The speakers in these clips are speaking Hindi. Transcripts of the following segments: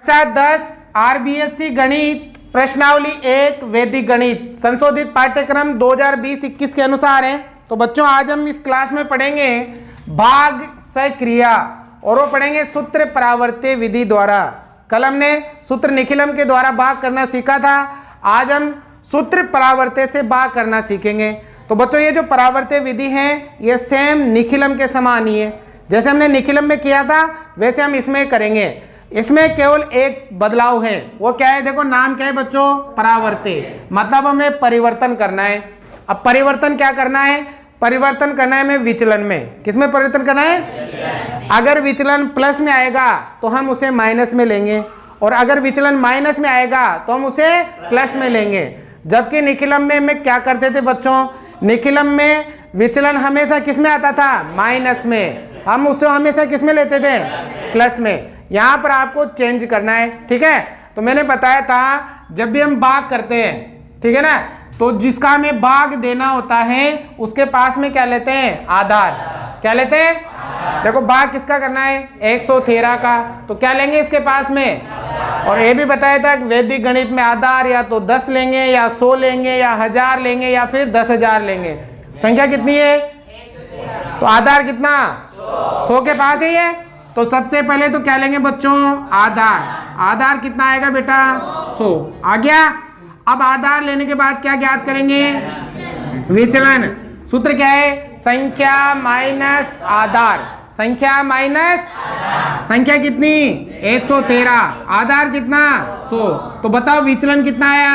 10 आरबीएससी गणित प्रश्नावली 1 वैदिक गणित संशोधित पाठ्यक्रम 2020-21 के अनुसार है। तो बच्चों आज हम इस क्लास में पढ़ेंगे भाग सक्रिया और वो पढ़ेंगे सूत्र परावर्त्य विधि द्वारा। कल हमने सूत्र निखिलम के द्वारा भाग करना सीखा था, आज हम सूत्र परावर्त्य से भाग करना सीखेंगे। तो बच्चों ये जो परावर्त्य विधि है ये सेम निखिलम के समान ही है। जैसे हमने निखिलम में किया था वैसे हम इसमें करेंगे। इसमें केवल एक बदलाव है, वो क्या है? देखो नाम क्या है बच्चों? परावर्त्य, मतलब हमें परिवर्तन करना है। अब परिवर्तन क्या करना है? परिवर्तन करना है हमें विचलन में। किसमें परिवर्तन करना है? अगर विचलन प्लस में आएगा तो हम उसे माइनस में लेंगे, और अगर विचलन माइनस में आएगा तो हम उसे प्लस में लेंगे। जबकि निखिलम में हम क्या करते थे बच्चों? निखिलम में विचलन हमेशा किस में आता था? माइनस में। हम उससे हमेशा किस में लेते थे? प्लस में। यहाँ पर आपको चेंज करना है, ठीक है? तो मैंने बताया था जब भी हम भाग करते हैं, ठीक है ना, तो जिसका हमें भाग देना होता है उसके पास में क्या लेते हैं? आधार। क्या लेते हैं? देखो भाग किसका करना है? 113 का, तो क्या लेंगे इसके पास में? और ये भी बताया था कि वैदिक गणित में आधार या तो 10 लेंगे या 100 लेंगे या 1000 लेंगे या फिर 10,000 लेंगे। संख्या कितनी है? तो आधार कितना? 100 के पास ही है। तो सबसे पहले तो क्या लेंगे बच्चों? आधार। आधार कितना आएगा बेटा? 100 आ गया। अब आधार लेने के बाद क्या ज्ञात करेंगे? विचलन। सूत्र क्या है? संख्या माइनस आधार। संख्या माइनस संख्या कितनी? 113। आधार कितना? 100। तो बताओ विचलन कितना आया?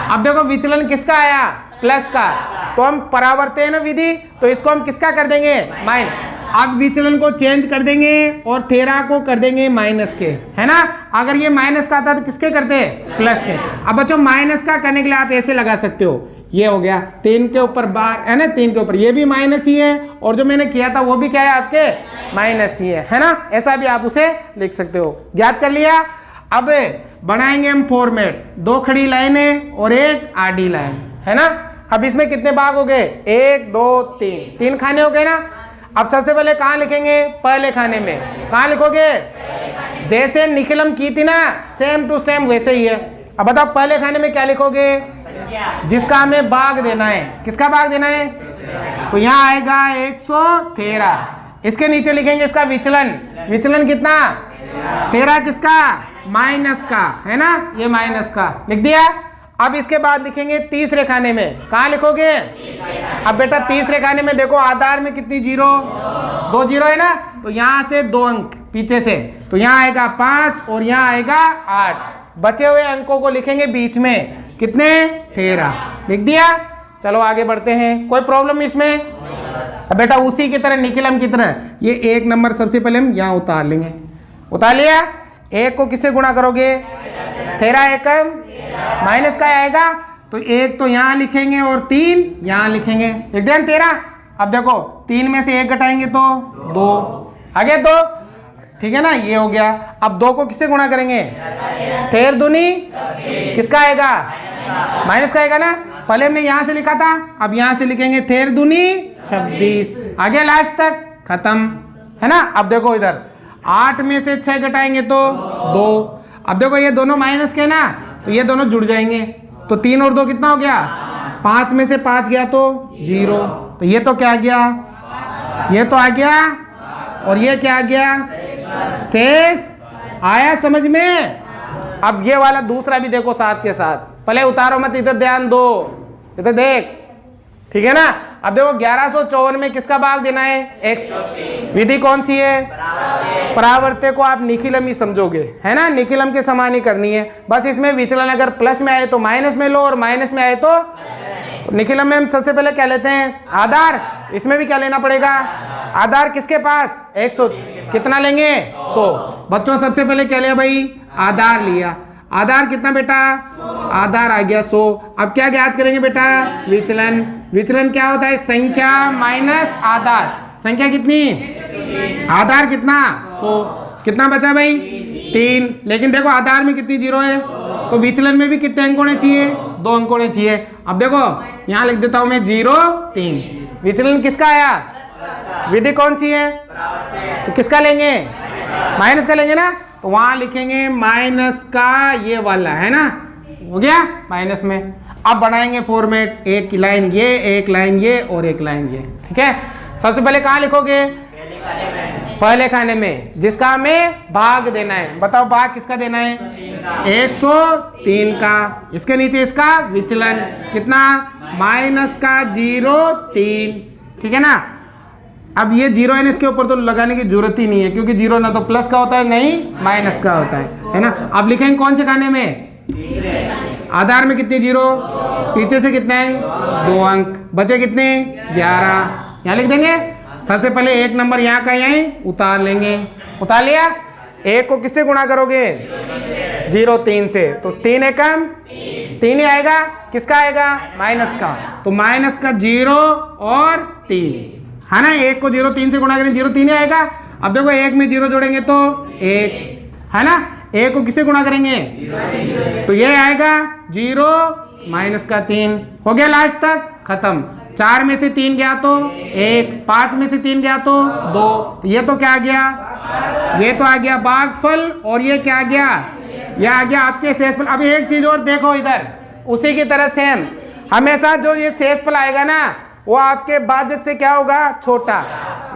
अब देखो विचलन किसका आया? प्लस का। तो हम परावर्त्य है ना विधि, तो इसको हम किसका कर देंगे? माइनस। अब विचलन को चेंज कर देंगे और 13 को कर देंगे माइनस के, है ना? अगर ये माइनस का आता तो किसके करते? प्लस के। अब बच्चों माइनस का करने के लिए आप ऐसे लगा सकते हो, ये हो गया 3 के ऊपर बार, है ना? 3 के ऊपर ये भी माइनस ही है, और जो मैंने किया था वो भी क्या है आपके? माइनस ही है ना? ऐसा भी आप उसे लिख सकते हो। ज्ञात कर लिया। अब बनाएंगे हम फॉर्मेट, 2 खड़ी लाइनें और एक आडी लाइन, है ना? अब इसमें कितने भाग हो गए? 1 2 3, 3 खाने हो गए ना? अब सबसे पहले कहाँ लिखेंगे? पहले खाने में। कहाँ लिखोगे? जैसे निखिलम की थी ना, सेम टू सेम वैसे ही है। अब बताओ पहले खाने में क्या लिखोगे? जिसका हमें भाग देना है। किसका भाग देना है? तो यहाँ आएगा 113। इसके नीचे लिखेंगे इसका विचलन। विचलन कितना? 13 किसका? माइनस का, है ना? ये माइनस का लिख दिया। अब इसके बाद लिखेंगे तीसरे खाने में। कहाँ लिखोगे? अब बेटा तीसरे खाने में देखो आधार में कितनी जीरो? 2 जीरो है ना? तो यहाँ से 2 अंक पीछे से, तो यहाँ आएगा 5 और यहाँ आएगा 8। बचे हुए अंकों को लिखेंगे बीच में। कितने? 13 लिख दिया। चलो आगे बढ़ते हैं। कोई प्रॉब्लम इसमें? अब बेटा उसी की तरह निखिलम की तरह ये 1 नंबर सबसे पहले हम यहाँ उतार लेंगे। उतार लिया। 1 को किससे गुणा करोगे? 13 एकम माइनस का आएगा, तो 1 तो यहाँ लिखेंगे और 3 यहाँ लिखेंगे। लिख दें 13। अब देखो 3 में से 1 घटाएंगे तो 2 आगे 2, ठीक है ना? ये हो गया। अब 2 को किससे गुणा करेंगे? 13 दूनी किसका आएगा? माइनस का आएगा ना? पहले हमने यहाँ से लिखा था, अब यहाँ से लिखेंगे 13 दूनी 26। आगे लास्ट तक खत्म, है ना? अब देखो इधर 8 में से 6 घटाएंगे तो 2। अब देखो ये दोनों माइनस के ना, तो ये दोनों जुड़ जाएंगे। तो 3 और 2 कितना हो गया? 5 में से 5 गया तो 0। तो ये तो क्या आ गया? ये तो आ गया, और ये क्या आ गया? शेष आया समझ में? अब ये वाला दूसरा भी देखो साथ के साथ। पहले उतारो मत, इधर ध्यान दो, इधर देख, ठीक है ना? अब देखो 1154 में किसका भाग देना है? x। विधि कौन सी है? परावर्त्य को आप निखिलम ही समझोगे, है ना? निखिलम के समान ही करनी है। बस इसमें विचलन अगर प्लस में आए तो माइनस में लो, और माइनस में आए तो निखिलम में हम सबसे पहले क्या लेते हैं? आधार। इसमें भी क्या लेना पड़ेगा? आधार। किसके पास? 100। कितना लेंगे? 100। बच्चों सबसे पहले क्या लिया भाई? आधार लिया। आधार कितना बेटा? आधार आ गया 100। अब क्या ज्ञात करेंगे बेटा? विचलन। विचलन क्या होता है? संख्या माइनस आधार। संख्या कितनी? आधार कितना? 100। कितना बचा भाई? 3। लेकिन देखो आधार में कितनी जीरो है, तो विचलन में भी कितने अंक होने चाहिए? 2 अंक होने चाहिए। अब देखो यहाँ लिख देता हूं मैं 0 3। विचलन किसका आया? विधि कौन सी है? तो किसका लेंगे? माइनस का लेंगे ना? तो वहां लिखेंगे माइनस का ये वाला, है ना, हो गया माइनस में। अब बनाएंगे फॉर्मेट, एक लाइन ये, एक लाइन ये और एक लाइन ये, ठीक है। सबसे पहले कहाँ लिखोगे? पहले खाने में, जिसका हमें भाग देना है। बताओ भाग किसका देना है? 103 का। इसके नीचे इसका विचलन कितना? माइनस का 0.3, ठीक है ना। अब ये 0 है, इसके ऊपर तो लगाने की जरूरत ही नहीं है, क्योंकि 0 ना तो प्लस का होता है नहीं माइनस का होता है ना। अब लिखेंगे कौन से खाने में? आधार में कितने 0, पीछे से कितने हैं 2 अंक, बचे कितने 11, यहाँ लिख देंगे। सबसे पहले एक नंबर यहाँ का यहीं उतार लेंगे, उतार लिया। एक को किससे गुणा करोगे? 0.3 से, तो 3 एकम 3 ही आएगा। किसका आएगा? माइनस का। तो माइनस का 0 और 3, है ना। एक को 0.3 से गुणा करें 0.3 ही आएगा। अब देखो एक में 0 जोड़ेंगे तो 1, है ना। एक को किससे गुणा करेंगे? तो ये आएगा 0 माइनस का 3, हो गया लास्ट तक खत्म। 4 में से 3 गया तो 1, 5 में से 3 गया तो 2, ये तो क्या आ गया? ये तो आ गया भागफल, और ये क्या आ गया? ये आ गया आपके शेषफल। अभी एक चीज और देखो इधर, उसी की तरह सेम, हमेशा जो ये शेषफल आएगा ना वो आपके भाजक से क्या होगा? छोटा।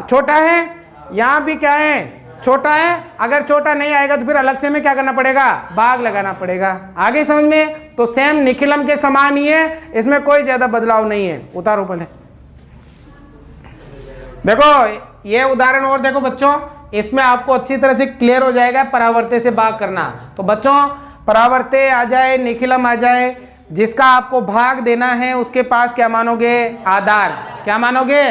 छोटा है, यहाँ भी क्या है? छोटा है। अगर छोटा नहीं आएगा तो फिर अलग से में क्या करना पड़ेगा? भाग लगाना पड़ेगा। आगे समझ में? तो सेम निखिलम के समान ही है, इसमें कोई ज्यादा बदलाव नहीं है। उतारो पहले, देखो ये उदाहरण और देखो बच्चों, इसमें आपको अच्छी तरह से क्लियर हो जाएगा परावर्ते से भाग करना। तो बच्चों परावर्ते आ जाए, निखिलम आ जाए, जिसका आपको भाग देना है उसके पास क्या मानोगे? आधार। क्या मानोगे?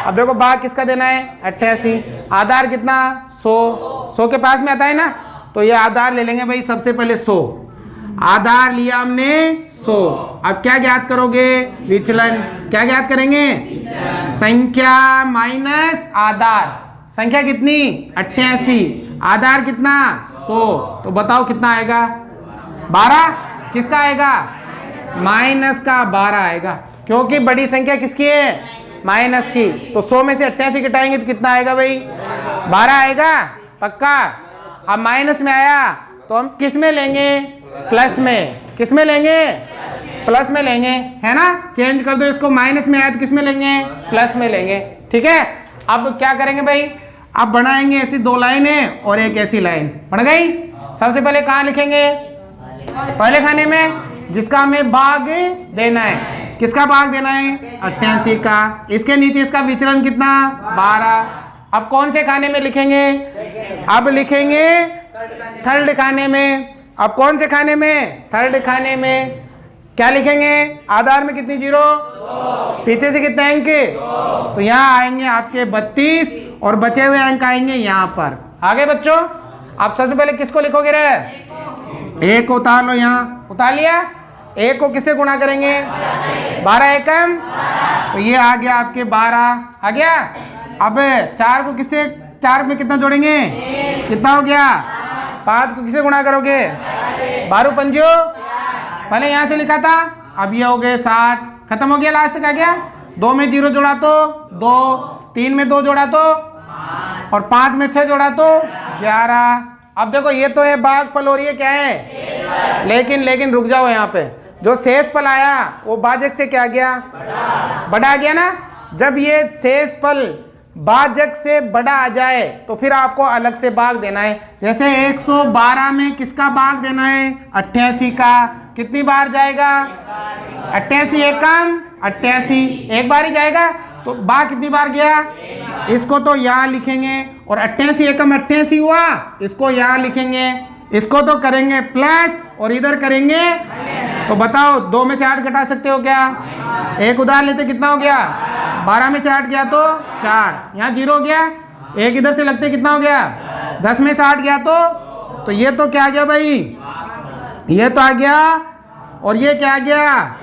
अब देखो भाग किसका देना है? 88। आधार कितना? 100 के पास में आता है ना, तो ये आधार ले लेंगे भाई। सबसे पहले 100 आधार लिया हमने 100। अब क्या ज्ञात करोगे? विचलन। क्या ज्ञात करेंगे? संख्या माइनस आधार। संख्या कितनी? 88, आधार कितना? 100। तो बताओ कितना आएगा? 12। किसका आएगा? माइनस का 12 आएगा, क्योंकि बड़ी संख्या किसकी है? माइनस की। तो 100 में से 88 घटाएंगे तो कितना आएगा भाई? 12 आएगा पक्का। अब माइनस में आया तो हम किस में लेंगे? प्लस में। किस में लेंगे? प्लस में लेंगे, है ना। चेंज कर दो इसको, माइनस में आया तो किस में लेंगे? प्लस में लेंगे, ठीक है। अब क्या करेंगे भाई? अब बनाएंगे ऐसी 2 लाइनें और एक ऐसी लाइन बन गई। सबसे पहले कहाँ लिखेंगे? पहले खाने में, जिसका हमें भाग देना है। किसका भाग देना है? 88 का। इसके नीचे इसका विचलन कितना? 12। अब कौन से खाने में लिखेंगे? अब लिखेंगे थर्ड खाने में। अब कौन से खाने में? थर्ड खाने में। क्या लिखेंगे? आधार में कितनी 0, पीछे से कितने अंक? तो यहाँ आएंगे आपके 32 और बचे हुए अंक आएंगे यहाँ पर। आगे बच्चों आप सबसे पहले किसको लिखोगे रे? 1 को उतार लो, यहाँ उतार लिया। 1 को किससे गुणा करेंगे? 12 एकम, तो ये आ गया आपके 12 आ गया। अब 4 को किससे, 4 में कितना जोड़ेंगे? कितना हो गया? 5 को किससे गुणा करोगे? 12 पंजो, पहले यहाँ से लिखा था, अब ये हो गए 60, खत्म हो गया। लास्ट का क्या? 2 में 0 जोड़ा तो 2, 3 में 2 जोड़ा तो, और 5 में 6 जोड़ा तो 11। अब देखो ये तो है भागफल और ये क्या है? लेकिन रुक जाओ, यहाँ पे जो शेषफल आया वो भाजक से क्या गया? बड़ा आ गया ना। जब ये शेषफल भाजक से बड़ा आ जाए तो फिर आपको अलग से भाग देना है। जैसे 112 में किसका भाग देना है? 88 का। कितनी बार जाएगा? 88 एकम 88, एक बार ही जाएगा। तो भाग कितनी बार गया? इसको तो यहाँ लिखेंगे, और 88 एकम 88 हुआ, इसको यहाँ लिखेंगे। इसको तो करेंगे प्लस और इधर करेंगे, तो बताओ 2 में से 8 घटा सकते हो क्या? एक उधार लेते कितना हो गया? 12 में से 8 गया तो 4, यहाँ 0 हो गया। एक इधर से लगते कितना हो गया? 10 में से 8 गया तो ये तो क्या आ गया भाई? ये तो आ गया, और ये क्या आ गया?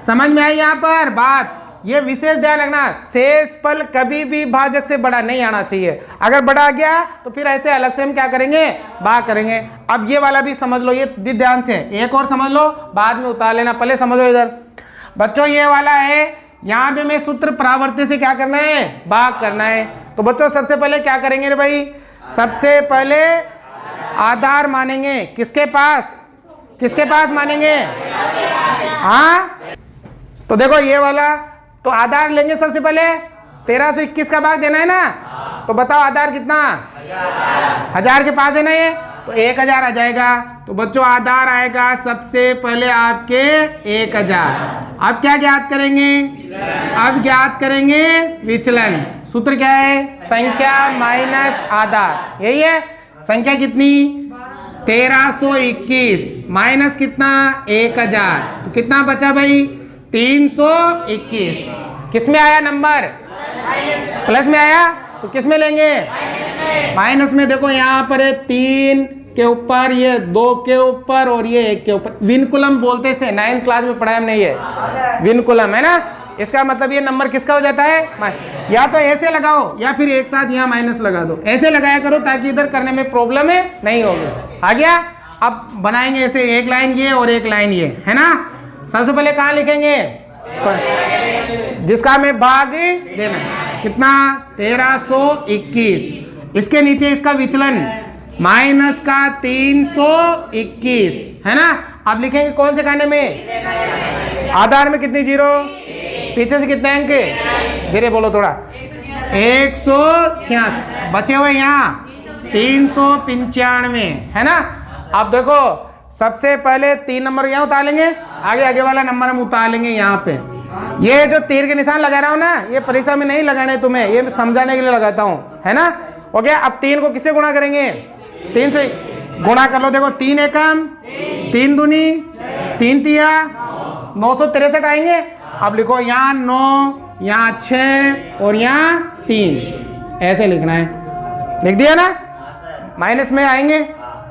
समझ में आई यहाँ पर बात? ये विशेष ध्यान रखना, शेषफल कभी भी भाजक से बड़ा नहीं आना चाहिए। अगर बड़ा आ गया तो फिर ऐसे अलग से हम क्या करेंगे? भाग करेंगे। अब ये वाला भी समझ लो, ये भी ध्यान से, एक और समझ लो, बाद में उतार लेना, पहले समझो इधर। बच्चों ये वाला है, यहाँ पे मैं सूत्र परावर्ते से क्या करना है? भाग करना है। तो बच्चों सबसे पहले क्या करेंगे रे भाई? सबसे पहले आधार मानेंगे किसके पास मानेंगे? हाँ, तो देखो ये वाला तो आधार लेंगे सबसे पहले। 1321 का भाग देना है ना, तो बताओ आधार कितना? 1000 के पास है ना ये, तो 1000 आ जाएगा। तो बच्चों आधार आएगा सबसे पहले आपके 1000। अब क्या ज्ञात करेंगे? अब ज्ञात करेंगे विचलन। सूत्र क्या है? संख्या माइनस आधार, यही है। संख्या कितनी? 1321 माइनस कितना? 1000, तो कितना बचा भाई? 321। किस में आया नंबर? प्लस में आया, तो किस में लेंगे? माइनस में। देखो यहाँ पर है 3 के ऊपर, ये 2 के ऊपर और ये 1 के ऊपर। विनकुलम बोलते से 9th क्लास में पढ़ा हमने, ये विनकुलम है ना। इसका मतलब ये नंबर किसका हो जाता है? या तो ऐसे लगाओ या फिर एक साथ यहाँ माइनस लगा दो। ऐसे लगाया करो ताकि इधर करने में प्रॉब्लम है नहीं होगी। आ गया? अब बनाएंगे ऐसे, एक लाइन ये और एक लाइन ये, है ना। सबसे पहले कहाँ लिखेंगे? जिसका हमें भाग देना। कितना? 1321। इसके नीचे इसका विचलन माइनस का 321, है ना। अब लिखेंगे कौन से खाने में? आधार में कितनी जीरो? पीछे से कितने अंक? धीरे बोलो थोड़ा। 186 बचे हुए यहाँ 395, है ना। अब देखो सबसे पहले 3 नंबर यहाँ उतार लेंगे, आगे वाला नंबर हम उतार लेंगे यहाँ पे। ये जो तीर के निशान लगा रहा हूँ ना, ये परीक्षा में नहीं लगाने तुम्हें, ये समझाने के लिए लगाता हूँ, है ना। ओके, अब 3 को किससे गुणा करेंगे? 3 से गुणा कर लो। देखो 3 एकम 3 दूनी 3 तिया 963 आएंगे। अब लिखो यहाँ 9, यहाँ 6 और यहाँ 3, ऐसे लिखना है। लिख दिया ना। माइनस में आएंगे,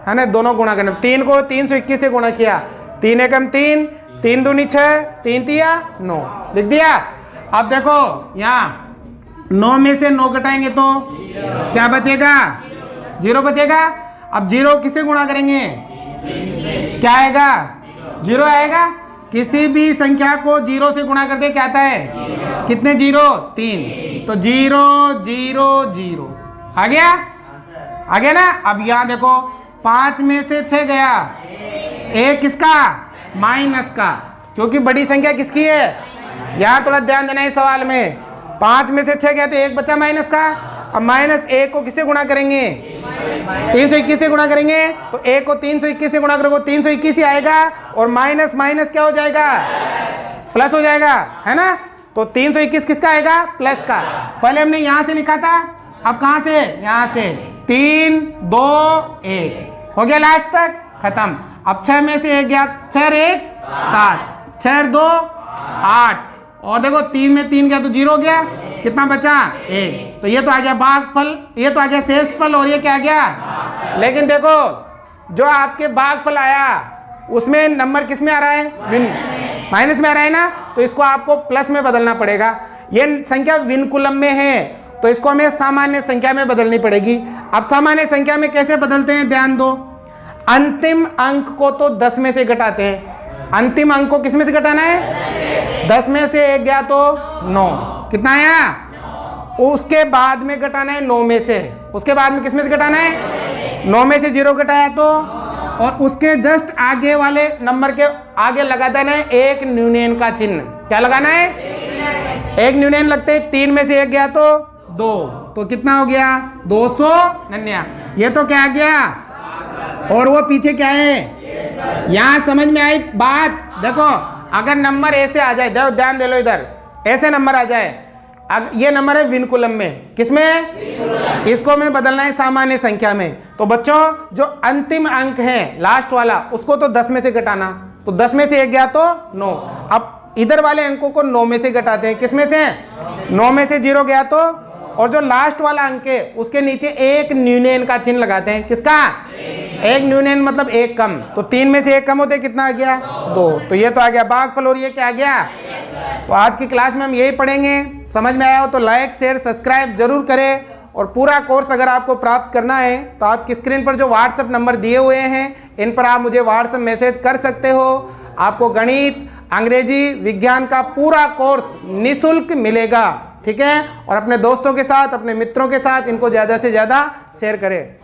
है ना, दोनों गुणा करना। 3 को 321 से गुणा किया, 3 एकम 3, 3 दूनी 6, 3 तिया 9, लिख दिया। अब देखो यहाँ 9 में से 9 घटाएंगे तो क्या बचेगा? 0 बचेगा। अब 0 किससे गुणा करेंगे? क्या आएगा? 0 आएगा। किसी भी संख्या को 0 से गुणा करते क्या आता है? कितने 0? 3, तो 0 0 0 आ गया। आ गया ना। अब यहाँ देखो 5 में से 6 गया, 1 किसका? माइनस का, क्योंकि बड़ी संख्या किसकी है? यहाँ थोड़ा ध्यान देना है सवाल में। 5 में से 6 गया तो 1 बचा माइनस का। अब माइनस 1 को किससे गुणा करेंगे? 321 से गुणा करेंगे। तो 1 को 321 से गुणा करोगे 321 ही आएगा, और माइनस माइनस क्या हो जाएगा? प्लस हो जाएगा, है ना। तो 321 किसका आएगा? प्लस का। पहले हमने यहाँ से लिखा था, अब कहाँ से? यहाँ से। 3 2 1 हो गया, लास्ट तक खत्म। अब 6 में से 1 गया, 6 1 7, 6 2 8, और देखो 3 में 3 गया तो 0 हो गया। कितना बचा? 1। तो ये तो आ गया भागफल, ये तो आ गया शेषफल, और ये क्या आ गया? लेकिन देखो जो आपके भागफल आया उसमें नंबर किस में आ रहा है? माइनस में आ रहा है ना। तो इसको आपको प्लस में बदलना पड़ेगा। ये संख्या विनकुलम में है तो इसको हमें सामान्य संख्या में बदलनी पड़ेगी। अब सामान्य संख्या में कैसे बदलते हैं, ध्यान दो। अंतिम अंक को तो 10 में से घटाते हैं। अंतिम अंक को किस में से घटाना है? 10 में से 1 गया तो 9, कितना आया? उसके बाद में घटाना है 9 में से। उसके बाद में किस में से घटाना है? 9 में से 0 घटाया तो, और उसके जस्ट आगे वाले नंबर के आगे लगा देना है एक न्यूनयन का चिन्ह। क्या लगाना है? एक न्यूनयन लगते। 3 में से 1 गया तो 2, तो कितना हो गया? 299। ये तो क्या आ गया? और वो पीछे क्या है? यहाँ समझ में आई बात? देखो अगर नंबर ऐसे आ जाए, देखो ध्यान दे लो इधर, ऐसे नंबर आ जाए, ये नंबर है विनकुलम में, किसमें? इसको हमें बदलना है सामान्य संख्या में। तो बच्चों जो अंतिम अंक है लास्ट वाला, उसको तो 10 में से घटाना। तो 10 में से 1 गया तो 9। अब इधर वाले अंकों को 9 में से घटाते हैं। किस में से? 9 में से 0 गया तो, और जो लास्ट वाला अंक है उसके नीचे एक न्यूनयन का चिन्ह लगाते हैं। किसका? एक न्यूनयन मतलब एक कम। तो 3 में से 1 कम होते कितना आ गया? 2। तो ये तो आ गया भागफल, और ये क्या आ गया? तो आज की क्लास में हम यही पढ़ेंगे। समझ में आया हो तो लाइक शेयर सब्सक्राइब जरूर करें। और पूरा कोर्स अगर आपको प्राप्त करना है तो आपकी स्क्रीन पर जो व्हाट्सएप नंबर दिए हुए हैं इन पर आप मुझे व्हाट्सएप मैसेज कर सकते हो। आपको गणित, अंग्रेजी, विज्ञान का पूरा कोर्स निःशुल्क मिलेगा, ठीक है। और अपने दोस्तों के साथ, अपने मित्रों के साथ इनको ज़्यादा से ज़्यादा शेयर करें।